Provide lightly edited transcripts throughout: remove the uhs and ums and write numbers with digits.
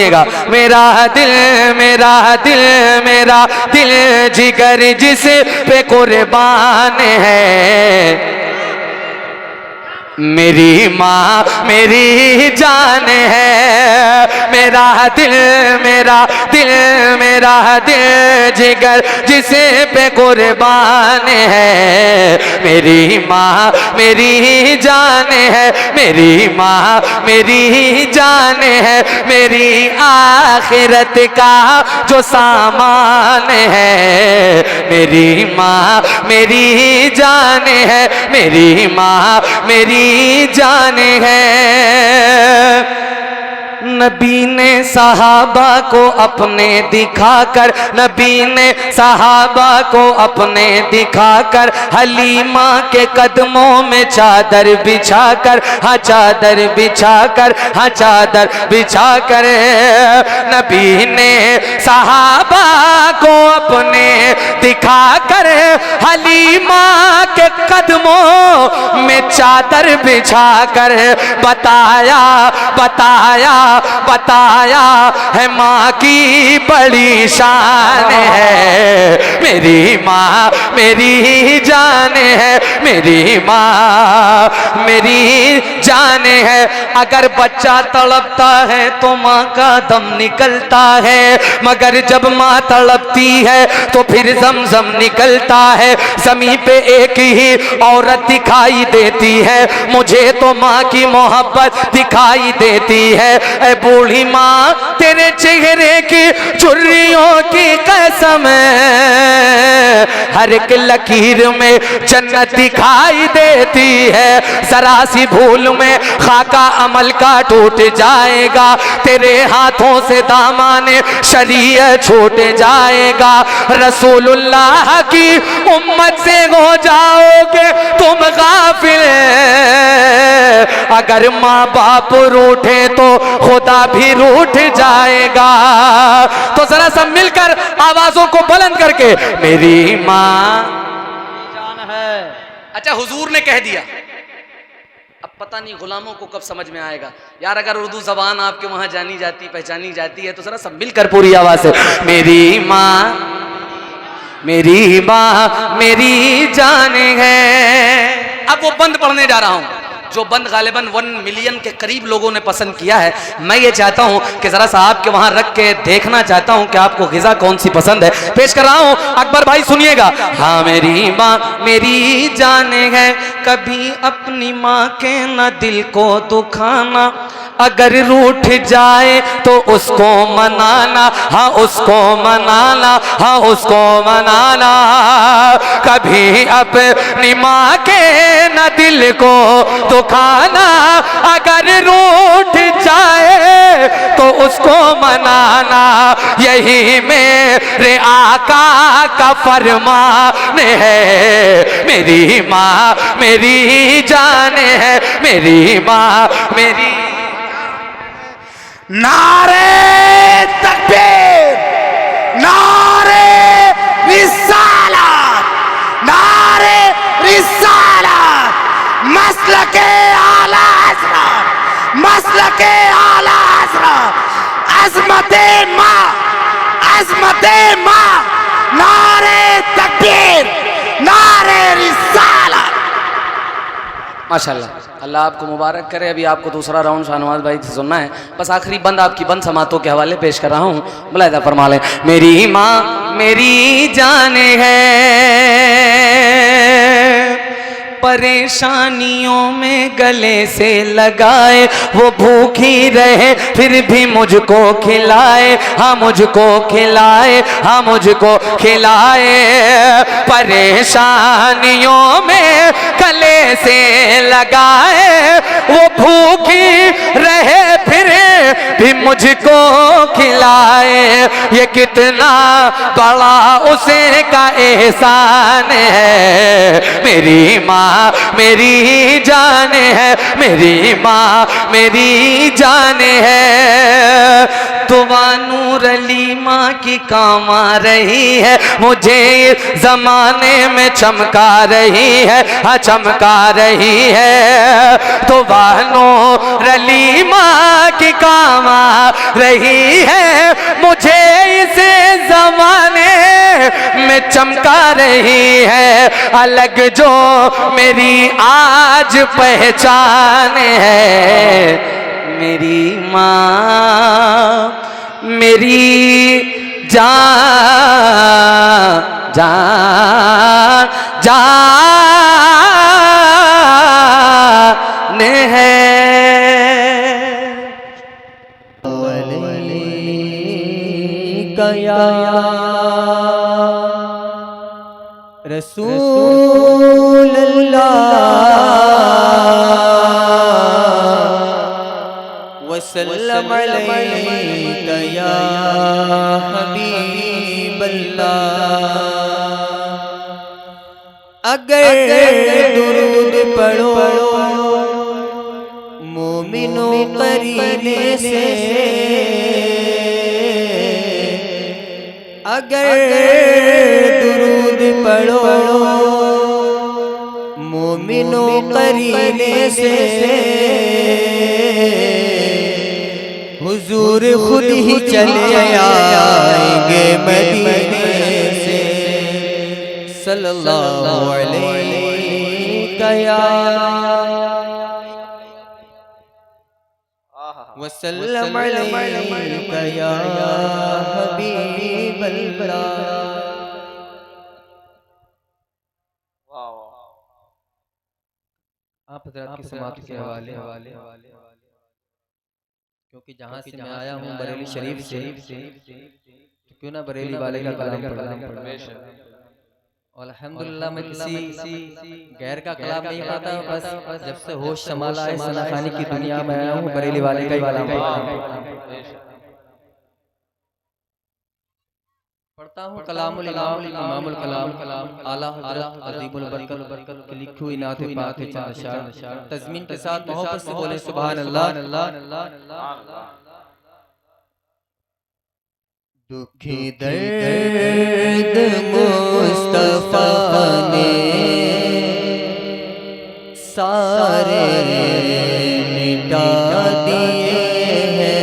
सुनिएगा। मेरा दिल मेरा दिल मेरा दिल जिगर जिस पे कुर्बान है, मेरी माँ मेरी जान है। मेरा दिल मेरा दिल मेरा दिल जिगर जिसे पे कुर्बान है, मेरी माँ मेरी जान है, मेरी माँ मेरी जान है, मेरी आखिरत का जो सामान है, मेरी माँ मेरी जान है, मेरी माँ मेरी जान है। नबी ने सहाबा को अपने दिखाकर, नबी ने सहाबा को अपने दिखाकर, हलीमा के कदमों में चादर बिछाकर, हाँ चादर बिछाकर, हाँ चादर बिछाकर, नबी ने सहाबा को अपने दिखाकर, हलीमा के कदमों में चादर बिछाकर, बताया बताया बताया है माँ की बड़ी शान है, मेरी माँ मेरी जान है, मेरी माँ मेरी जान है। अगर बच्चा तड़पता है तो माँ का दम निकलता है, मगर जब माँ तड़पती है तो फिर ज़मज़म निकलता है। ज़मीन पे एक ही औरत दिखाई देती है, मुझे तो माँ की मोहब्बत दिखाई देती है। ऐ बूढ़ी माँ तेरे चेहरे की झुर्रियों की कसम है, हर एक लकीर में जन्नत दिखाई देती है। जरा सी भूल में खाका अमल का टूट जाएगा, तेरे हाथों से दामाने शरीयत छूट जाएगा। रसूलुल्लाह की उम्मत से हो जाओगे तुम गाफिल, अगर माँ बाप रूठे तो खुदा भी रूठ जाएगा। तो जरा सब मिलकर आवाजों को बुलंद करके, मेरी माँ जान है। अच्छा हुजूर ने कह दिया, अब पता नहीं गुलामों को कब समझ में आएगा। यार अगर उर्दू जबान आपके वहां जानी जाती पहचानी जाती है तो जरा सब मिलकर पूरी आवाज से, मेरी माँ मेरी माँ मेरी जान है। अब वो बंद पढ़ने जा रहा हूं जो बंद गालिबन 1 मिलियन के करीब लोगों ने पसंद किया है। मैं ये चाहता हूं कि जरा सा आपके वहां रख के देखना चाहता हूं कि आपको ग़िज़ा कौन सी पसंद है। पेश कर रहा हूं, अकबर भाई सुनिएगा। हाँ मेरी माँ मेरी जान है, कभी अपनी माँ के न दिल को दुखाना, अगर रूठ जाए तो उसको मनाना, हाँ उसको मनाना, हाँ उसको मनाना। कभी अपनी माँ के न दिल को दुखाना, अगर रूठ जाए तो उसको मनाना। यही मेरे आका का फरमान है, मेरी माँ मेरी जान है, मेरी माँ मेरी। नारे तकबीर, नारे रिसालत, नारे रिसालत, मसलके आला हज़रत, मसलके आला हज़रत, अज़मते माँ, अज़मते माँ, नारे तकबीर, नारे रिसालत। माशाल्लाह, अल्लाह आपको मुबारक करे। अभी आपको दूसरा राउंड शाहनवाज भाई से सुनना है। बस आखिरी बंद आपकी बंद समातों के हवाले पेश कर रहा हूँ, मुलाहिज़ा फरमा लें। मेरी माँ मेरी जान है, परेशानियों में गले से लगाए, वो भूखी रहे फिर भी मुझको खिलाए, हाँ मुझको खिलाए, हाँ मुझको खिलाए। परेशानियों में गले से लगाए, वो भूखी रहे फिर भी मुझको खिलाए। ये कितना बड़ा उसे का एहसान है, मेरी माँ मेरी जान है, मेरी माँ मेरी जान है। दुआ नूर अली माँ की काम आ रही है, मुझे इस जमाने में चमका रही है, हाँ चमका रही है। तो वाहनो रली माँ की काम आ रही है, मुझे इस जमाने में चमका रही है। अलग जो मेरी आज पहचान है, मेरी माँ मेरी जान जान जान है। गया रसूल वसल्लम अलैका या हबीब अल्लाह। अगर दुरूद पढ़ो मोमिनों करीने से, अगर दुरूद पढ़ो मोमिनों करीने से, हुजूर खुद ही चले आएंगे मदीने से। सल्लल्लाहु अलैहि वसल्लम अलैका या हबीब अल्लाह। आप हज़रात की समात के हवाले, क्योंकि जहाँ से मैं आया हूँ बरेली शरीफ से, तो क्यों ना बरेली वाले का कलाम पढ़ा। और अल्हम्दुलिल्लाह मैं किसी गैर का कलाम नहीं पढ़ता, बस जब से होश संभाला है सना खानी की दुनिया में आया हूँ बरेली वाले का ही कलाम पढ़ता हूँ। कलामुल इमाम इमामुल कलाम आला हज़रत अज़ीमुल बरकत की लिखी हुई नात पाक है चार तज़मीन के साथ मोहब्बत से बोले सुभान अल्लाह। दुखी दर्द मुस्तफा ने सारे मिटा दिए हैं।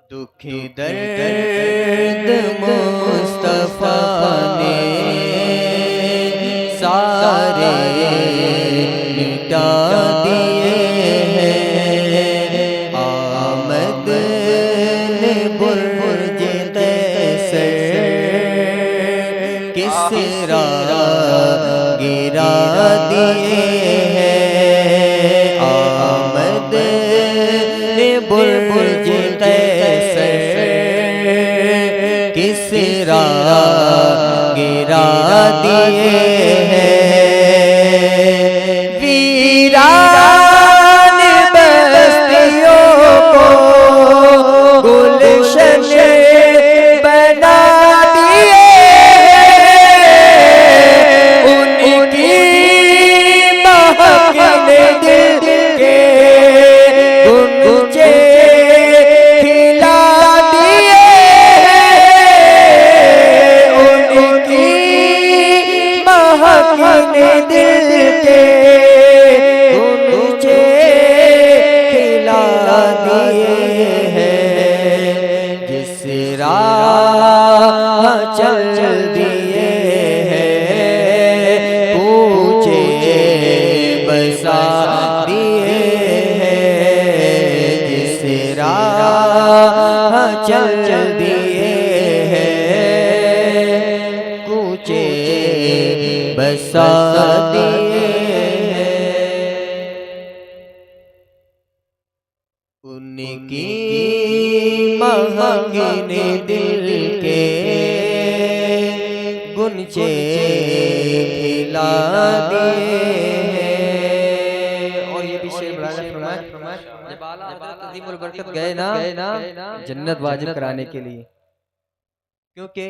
दुखी दर्द मुस्तफा ने सारे मिटा दिए हैं। आमद ने बुर्ज कैसर किसरा गिरा दिए हैं। आमद ने बुर्ज किसरा गिरा दिए हैं। वीरान बस्तियों को गुलशन बना दिए हैं। उनकी महक ने दिल के गुंजे खिला दिए। अपने दिल के गुंजे खिला दिए हैं। जिस राह चल दिए हैं पूछे बसा दिए हैं। जिस राह चल दिए हैं पूछे बसा दिए हैं। उनकी महक ने दिल के गुंजे खिला दिए हैं। और ये भी शेर फरमाया जब आला हज़रत अज़ीमुल बरकत गए ना जन्नत वाजिब कराने के लिए, क्योंकि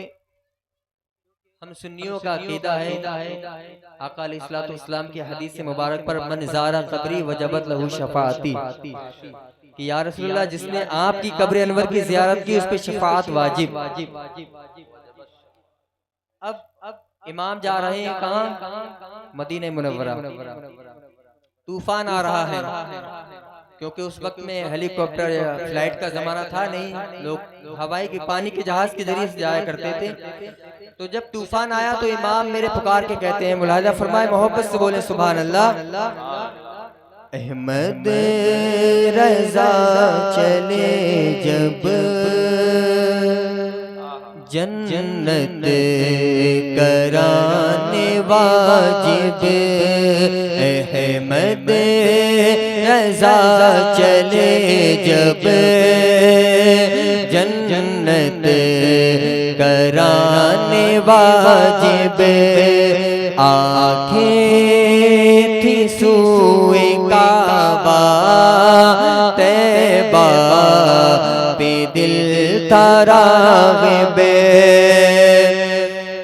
हम सुन्नियों का अकीदा है आका अलैहिस्सलातु वस्सलाम की हदीस मुबारक पर मन ज़ारा कब्री वजबत लहू शफाअती कि या रसूलल्लाह जिसने आपकी कब्र अनवर की ज़ियारत की उस पे शफाअत वाजिब। अब इमाम जा रहे हैं कहाँ? मदीने मुनव्वरा। तूफान आ रहा है क्योंकि उस वक्त में हेलीकॉप्टर या फ्लाइट का जमाना था नहीं, लोग हवाई के पानी के जहाज के जरिए से जाया करते थे। तो जब तूफान आया तो इमाम मेरे पुकार के कहते हैं, मुलाहिजा फरमाए, मोहब्बत से बोले सुभान अल्लाह। अहमद रज़ा चले जब जन्नत कराने वाजिब, अहमद रज़ा चले जब जन्नत कराने वाजिब, आँखें थी सूए काबा तैबा पे दिल तराग़िब,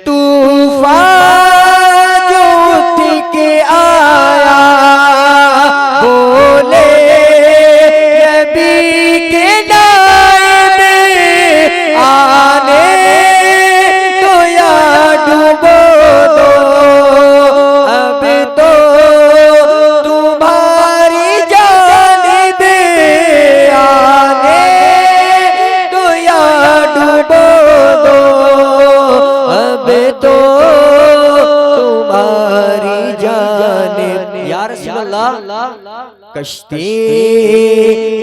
तूफ़ान जो उठ के आया बोले नबी के नाम आने तो या डूबो दो, अब तो तुम्हारी जानिब आने तो या डूबो दो, अब तो तुम्हारी जानिब। या रसूलल्लाह कश्ती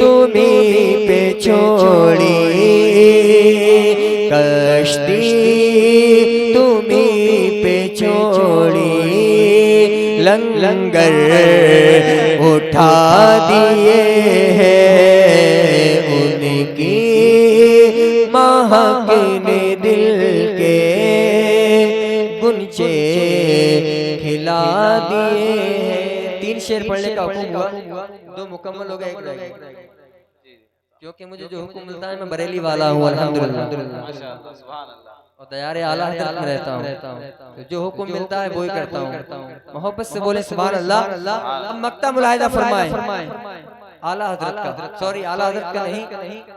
तुम्हीं पे छोड़ी, कश्ती तुम्हीं पे छोड़ी, लंगर उठा दिए हैं उनकी महक ने दिल के गुंचे खिला दिए हैं। 3 शेर पढ़ने का हुक्म हुआ, 2 मुकम्मल हो गए, 1 रह गया क्योंकि मुझे जो हुक्म मिलता है मैं बरेली वाला हूँ अल्हम्दुलिल्लाह और दयारे आला हज़रत में रहता हूँ, तो जो हुक्म मिलता है वो ही करता हूँ। मोहब्बत से बोले सुभान अल्लाह। अब मक्ता मुलाहिजा फरमाए आला हज़रत का, सॉरी आला हज़रत का नहीं,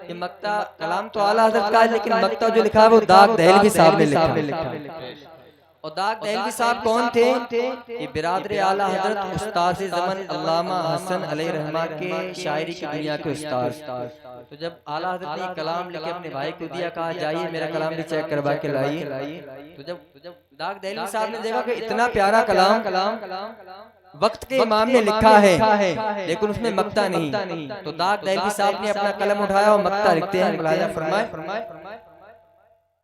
ये मक्ता कलाम तो आला हज़रत का है लेकिन मक्ता जो लिखा है वो दाग दहलवी साहब ने लिखा। और दाग दहलवी साहब कौन थे? ये बिरादर आला हज़रत उस्ताद ज़मन अल्लामा हसन अलैहि रहमा के शायरी की दुनिया के उस्ताद। तो जब आला हज़रत ने कलाम लिखे अपने भाई को दिया, कहा जाइए मेरा कलाम भी चेक करवा के लाइए। तो जब दाग दहलवी साहब ने देखा कि इतना प्यारा कलाम वक्त के इमाम ने लिखा है लेकिन उसमें मक्ता नहीं, तो दाग दहलवी साहब ने अपना कलम उठाया और मक्ता लिखते हैं। मुलाहिजा फरमाए,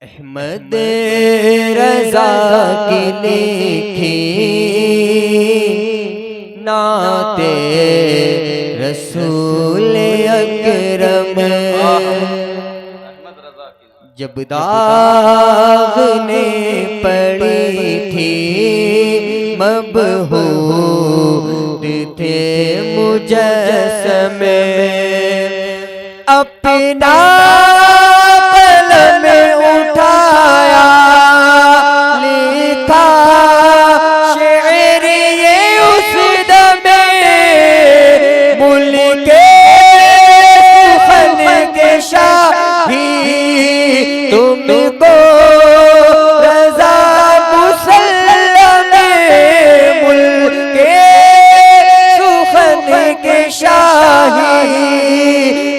अहमद रज़ा की लिखी नाते रसूल अकरम, जब दाग ने पड़ी थी मबहूद थे मुजस्समे, अपना कलम उठाया लिखा शेर ये उस दमे, मुल्के सुखन के शाही तुमको रज़ा मुसल्लम, मुल्के सुखन के शाही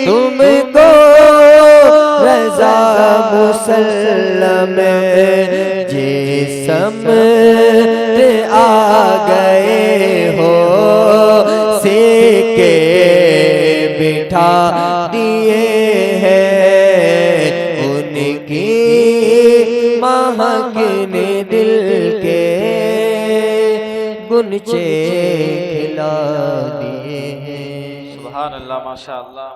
तुमको रज़ा मुसल्लम, जिसम आ गए हो सेके बिठा दिए हैं उनकी महक ने दिल के गुंचे खिला दिए हैं। सुभान अल्लाह, माशा अल्लाह।